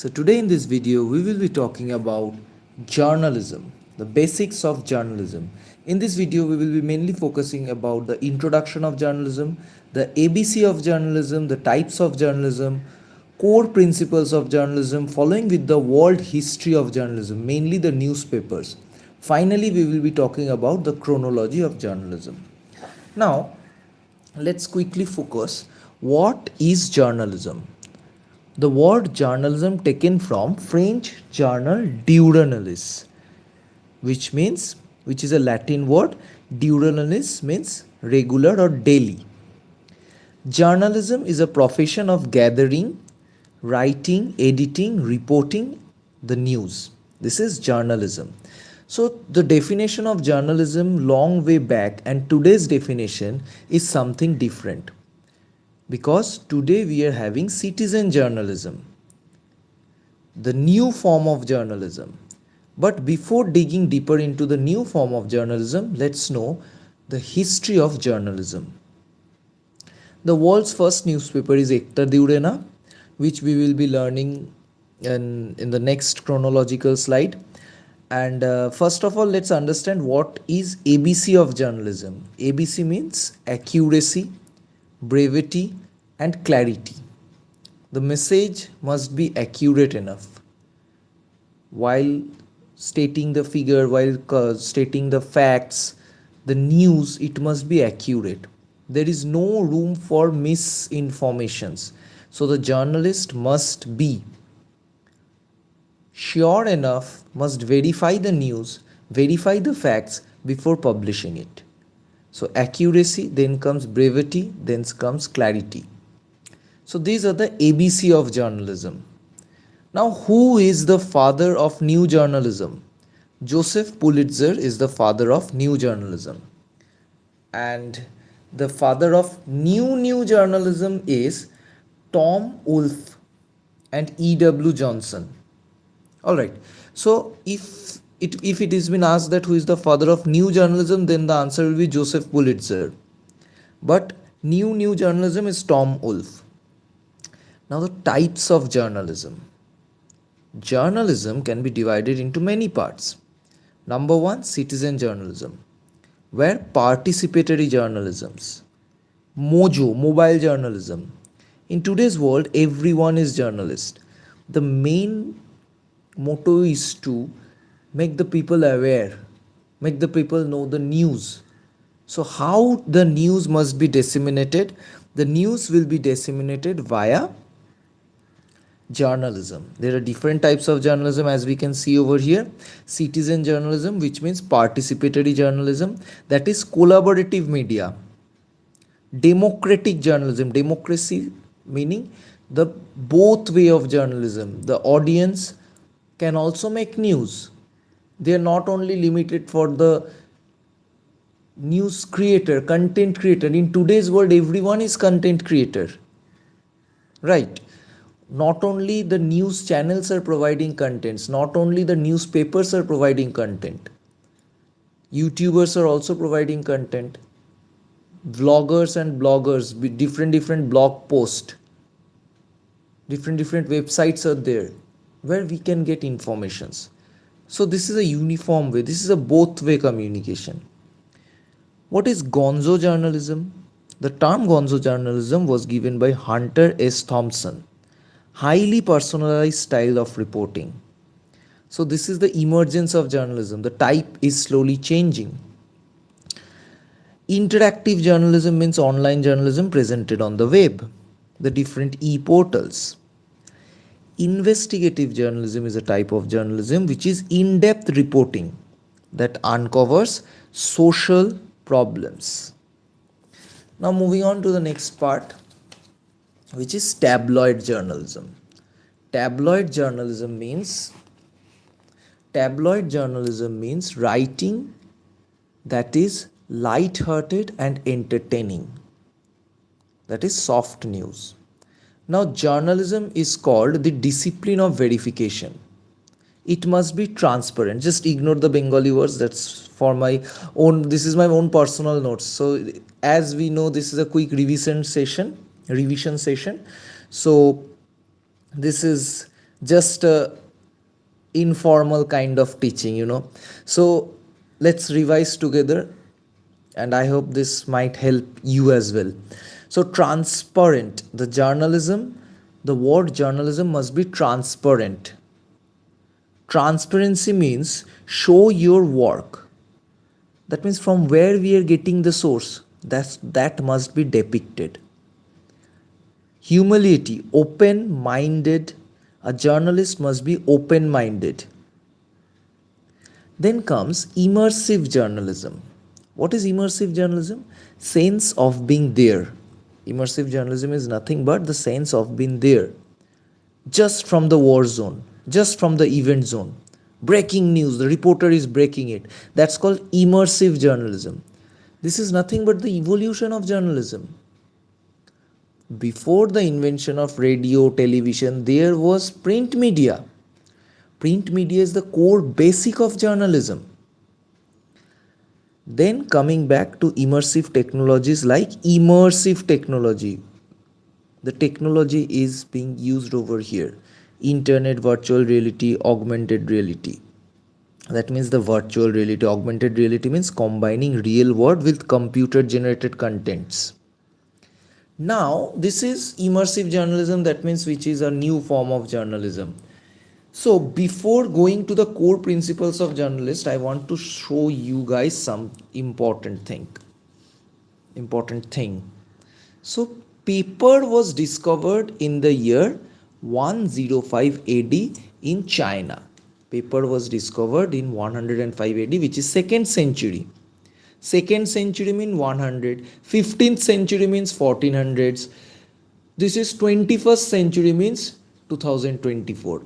So today in this video we will be talking about journalism, the basics of journalism. In this video we will be mainly focusing about the introduction of journalism, the ABC of journalism, the types of journalism, core principles of journalism, following with the world history of journalism, mainly the newspapers. Finally we will be talking about the chronology of journalism. Now let's quickly focus what is journalism. The word journalism taken from French journal diurnalis, which is a Latin word. Diurnalis means regular or daily. Journalism is a profession of gathering, writing, editing, reporting the news. This is journalism. So the definition of journalism long way back and today's definition is something different, because today we are having citizen journalism, the new form of journalism. But before digging deeper into the new form of journalism, let's know the history of journalism. The world's first newspaper is Ekta Diurena, which we will be learning in the next chronological slide. And first of all, let's understand what is ABC of journalism. ABC means accuracy, brevity, and clarity. The message must be accurate enough. While stating the figure, while stating the facts, the news, it must be accurate. There is no room for misinformations. So the journalist must be sure enough, must verify the news, verify the facts before publishing it. So accuracy, then comes brevity, then comes clarity. So these are the ABC of journalism. Now, who is the father of new journalism? Joseph Pulitzer is the father of new journalism. And the father of new journalism is Tom Wolfe and E.W. Johnson. All right. So if it has been asked that who is the father of new journalism, then the answer will be Joseph Pulitzer. But new journalism is Tom Wolfe. Now the types of journalism. Journalism can be divided into many parts. Number one, citizen journalism, where participatory journalisms, mojo, mobile journalism. In today's world, everyone is journalist. The main motto is to make the people aware, make the people know the news. So how the news must be disseminated? The news will be disseminated via journalism. There are different types of journalism, as we can see over here. Citizen journalism, which means participatory journalism, that is collaborative media. Democratic journalism, democracy meaning the both way of journalism. The audience can also make news. They are not only limited for the news creator, content creator. In today's world, everyone is content creator, right? Not only the news channels are providing contents, not only the newspapers are providing content, YouTubers are also providing content, vloggers and bloggers with different blog posts, different websites are there where we can get informations. So this is a uniform way, this is a both way communication. What is gonzo journalism? The term gonzo journalism was given by Hunter S. Thompson. Highly personalized style of reporting. So this is the emergence of journalism. The type is slowly changing. Interactive journalism means online journalism presented on the web, the different e-portals. Investigative journalism is a type of journalism which is in-depth reporting that uncovers social problems. Now moving on to the next part, which is tabloid journalism. Tabloid journalism means writing that is light-hearted and entertaining. That is soft news. Now journalism is called the discipline of verification. It must be transparent. Just ignore the Bengali words. That's for my own, this is my own personal notes. So as we know, this is a quick revision session. So this is just informal kind of teaching, So let's revise together, and I hope this might help you as well. So, transparent, the word journalism must be transparent. Transparency means show your work. That means from where we are getting the source, that must be depicted. Humility, open minded. A journalist must be open minded. Then comes immersive journalism. What is immersive journalism? Sense of being there. Immersive journalism is nothing but the sense of being there, just from the war zone, just from the event zone. Breaking news, the reporter is breaking it. That's called immersive journalism. This is nothing but the evolution of journalism. Before the invention of radio, television, there was print media. Print media is the core basic of journalism. Then coming back to immersive technologies like immersive technology. The technology is being used over here. Internet, virtual reality, augmented reality. That means the virtual reality, augmented reality means combining real world with computer generated contents. Now, this is immersive journalism, that means which is a new form of journalism. So, before going to the core principles of journalist, I want to show you guys some important thing. So, paper was discovered in the year 105 AD in China. Paper was discovered in 105 AD, which is 2nd century. 2nd century means 100, 15th century means 1400s. This is 21st century means 2024.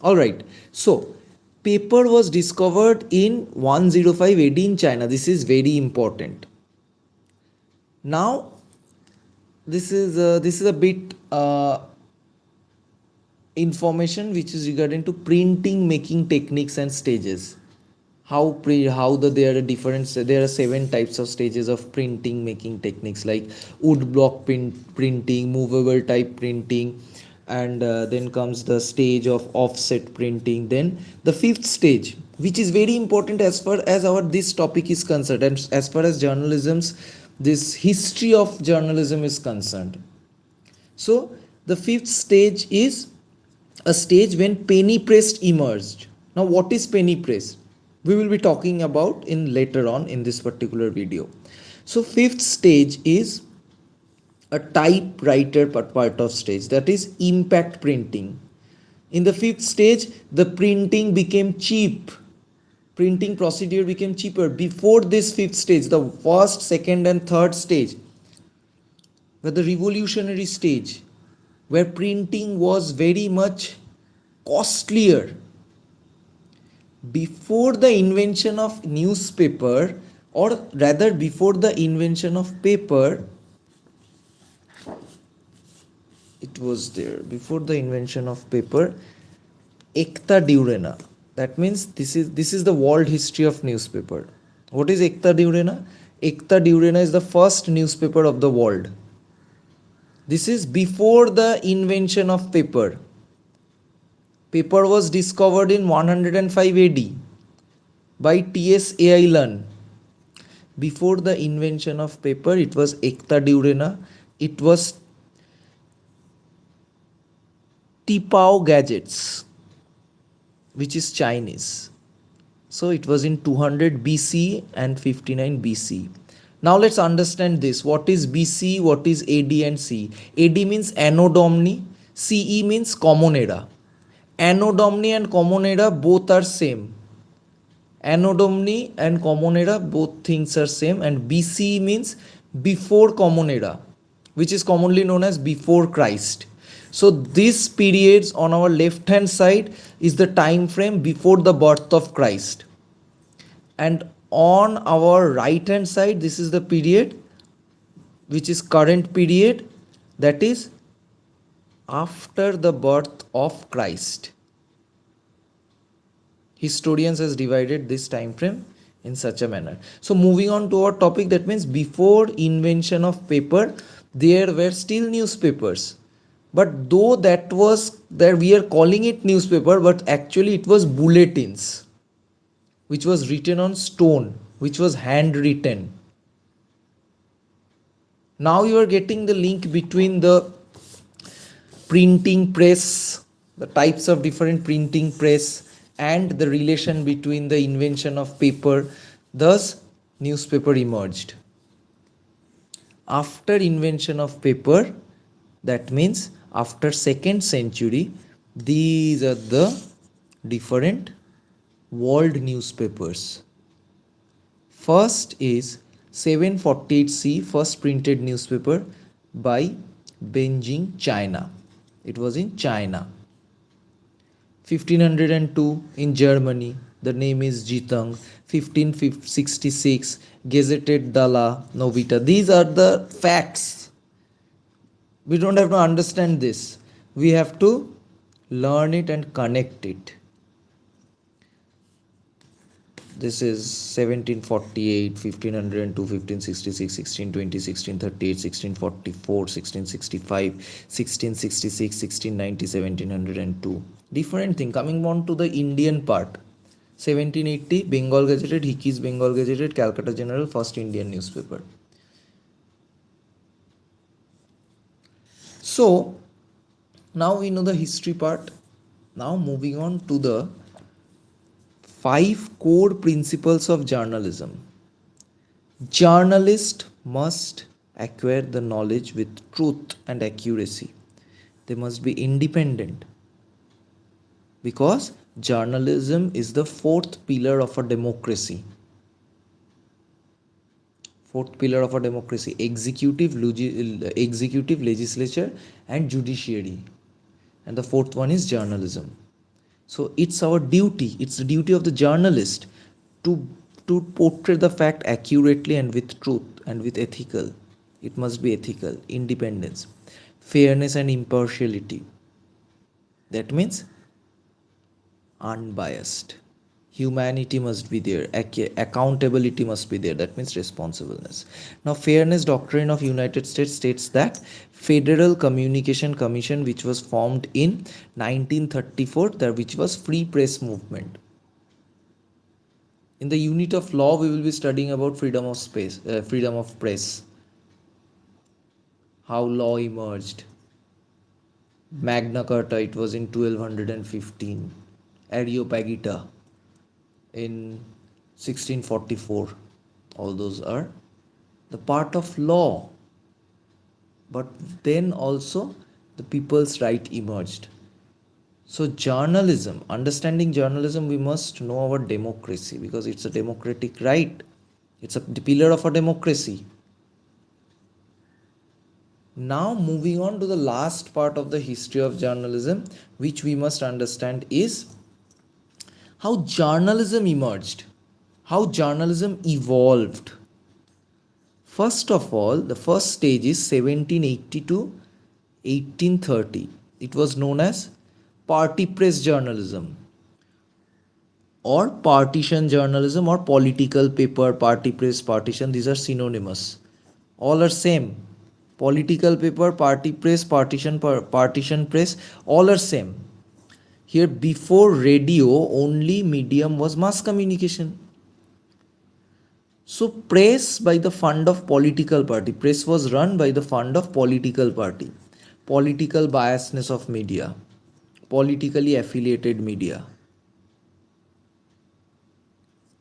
Alright, so paper was discovered in 105 AD in China. This is very important. Now, this is a bit information which is regarding to printing making techniques and stages. There are 7 types of stages of printing making techniques, like wood block printing, movable type printing, and then comes the stage of offset printing. Then the 5th stage, which is very important as far as this topic is concerned, and as far as this history of journalism is concerned. So the 5th stage is a stage when penny press emerged. Now, what is penny press? We will be talking about in later on in this particular video. So 5th stage is a typewriter part of stage, that is impact printing. In the 5th stage, the printing became cheap. Printing procedure became cheaper. Before this 5th stage, the 1st, 2nd and 3rd stage were the revolutionary stage, where printing was very much costlier. Before the invention of newspaper, or rather before the invention of paper, before the invention of paper, Ekta Durena. That means this is the world history of newspaper. What is Ekta Durena? Ekta Durena is the first newspaper of the world. This is before the invention of paper. Paper was discovered in 105 AD by T.S. Ailan. Before the invention of paper, it was Ekta Durena. It was Tipao Gadgets, which is Chinese. So it was in 200 BC and 59 BC. Now let's understand this. What is BC, what is AD and C? AD means Anno Domini, CE means Common Era. Anno Domini and Common Era both are same. Anno Domini and Common Era, both things are same, and BC means before Common Era, which is commonly known as before Christ. So this periods on our left hand side is the time frame before the birth of Christ, and on our right hand side this is the period which is current period, that is after the birth of Christ. Historians has divided this time frame in such a manner. So moving on to our topic, that means before invention of paper there were still newspapers, But though that was that we are calling it newspaper, but actually it was bulletins, which was written on stone, which was handwritten. Now you are getting the link between the printing press, the types of different printing press, and the relation between the invention of paper. Thus, newspaper emerged. After invention of paper, that means after 2nd century, these are the different world newspapers. First is 748 C, first printed newspaper by Beijing, China. It was in China. 1502 in Germany, the name is Jitang. 1566 Gazetted Dalla Novita. These are the facts. We don't have to understand this. We have to learn it and connect it. This is 1748, 1502, 1566, 1620, 1638, 1644, 1665, 1666, 1690, 1702. Different thing. Coming on to the Indian part. 1780, Bengal Gazetted, Hickey's Bengal Gazetted, Calcutta General, first Indian newspaper. So, now we know the history part. Now moving on to the 5 core principles of journalism. Journalist must acquire the knowledge with truth and accuracy. They must be independent, because journalism is the 4th pillar of a democracy. 4th pillar of a democracy: executive, legislature, and judiciary. And the 4th one is journalism. So it's our duty, it's the duty of the journalist to portray the fact accurately and with truth and with ethical. It must be ethical, independence, fairness and impartiality. That means unbiased. Humanity must be there, accountability must be there. That means responsibleness. Now, fairness doctrine of United States states that Federal Communication Commission, which was formed in 1934, which was free press movement. In the unit of law, we will be studying about freedom of press, how law emerged. Magna Carta, it was in 1215. Areopagita in 1644. All those are the part of law. But then also the people's right emerged. So journalism, understanding journalism, we must know our democracy, because it's a democratic right. It's a pillar of a democracy. Now moving on to the last part of the history of journalism, which we must understand, is how journalism emerged, how journalism evolved. First of all, the first stage is 1780 to 1830. It was known as party press journalism, or partition journalism, or political paper, party press, partition. These are synonymous. All are same. Political paper, party press, partition press, all are same. Here, before radio, only medium was mass communication. So press by the fund of political party. Press was run by the fund of political party. Political biasness of media. Politically affiliated media.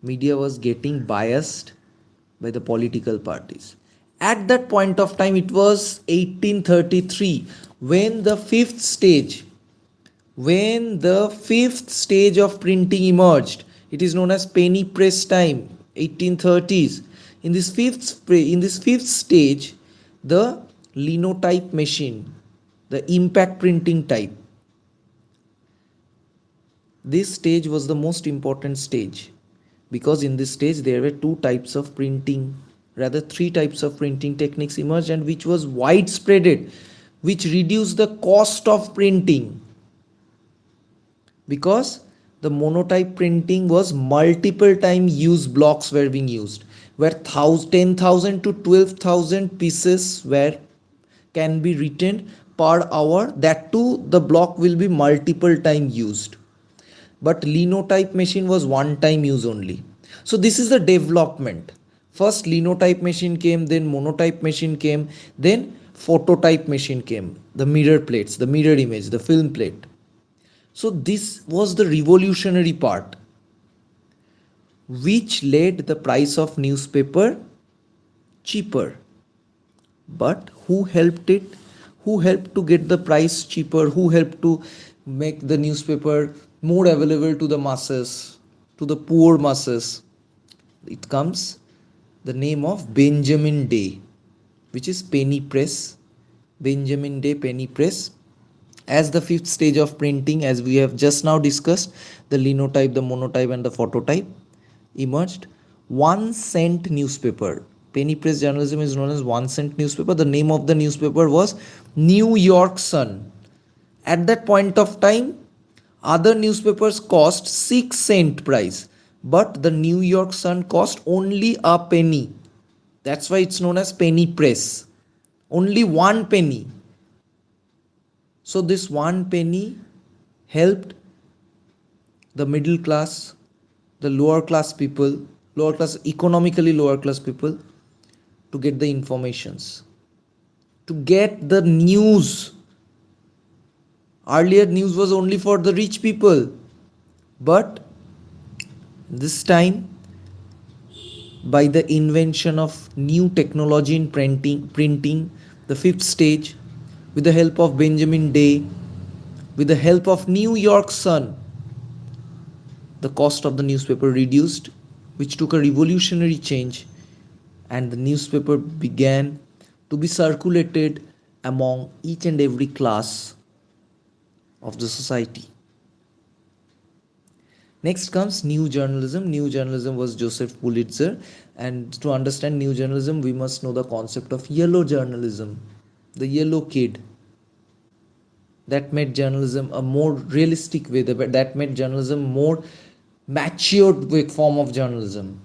Media was getting biased by the political parties. At that point of time, it was 1833 when the fifth stage of printing emerged. It is known as penny press time, 1830s. In this fifth stage, the linotype machine, the impact printing type, this stage was the most important stage, because in this stage there were three types of printing techniques emerged, and which was widespreaded, which reduced the cost of printing, because the monotype printing was multiple time use blocks were being used, where 10,000 to 12,000 pieces can be written per hour. That too, the block will be multiple time used. But linotype machine was one time use only. So this is the development. First linotype machine came, then monotype machine came, then phototype machine came, the mirror plates, the mirror image, the film plate. So this was the revolutionary part, which led the price of newspaper cheaper. But who helped it? Who helped to get the price cheaper? Who helped to make the newspaper more available to the masses, to the poor masses? It comes the name of Benjamin Day, which is penny press. Benjamin Day penny press. As the fifth stage of printing, as we have just now discussed, the linotype, the monotype, and the phototype emerged. 1 cent newspaper. Penny press journalism is known as 1 cent newspaper. The name of the newspaper was New York Sun. At that point of time, other newspapers cost 6 cent price, but the New York Sun cost only a penny. That's why it's known as penny press. Only 1 penny. So this 1 penny helped the middle class, the lower class people, economically lower class people, to get the informations, to get the news. Earlier news was only for the rich people, but this time, by the invention of new technology in printing, the fifth stage, with the help of Benjamin Day, with the help of New York Sun, the cost of the newspaper reduced, which took a revolutionary change, and the newspaper began to be circulated among each and every class of the society. Next comes new journalism. New journalism was Joseph Pulitzer, and to understand new journalism, we must know the concept of yellow journalism, the yellow kid. That made journalism a more realistic way, that made journalism more matured form of journalism.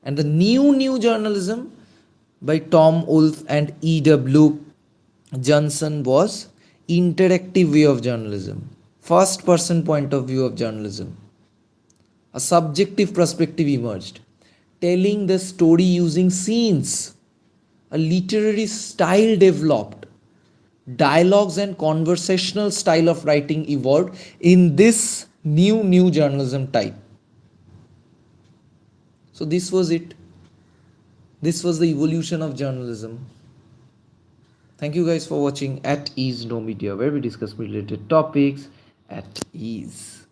And the new journalism by Tom Wolfe and E.W. Johnson was interactive way of journalism, first person point of view of journalism. A subjective perspective emerged, telling the story using scenes. A literary style developed. Dialogues and conversational style of writing evolved in this new journalism type. So this was it. This was the evolution of journalism. Thank you guys for watching At Ease No Media, where we discuss related topics at ease.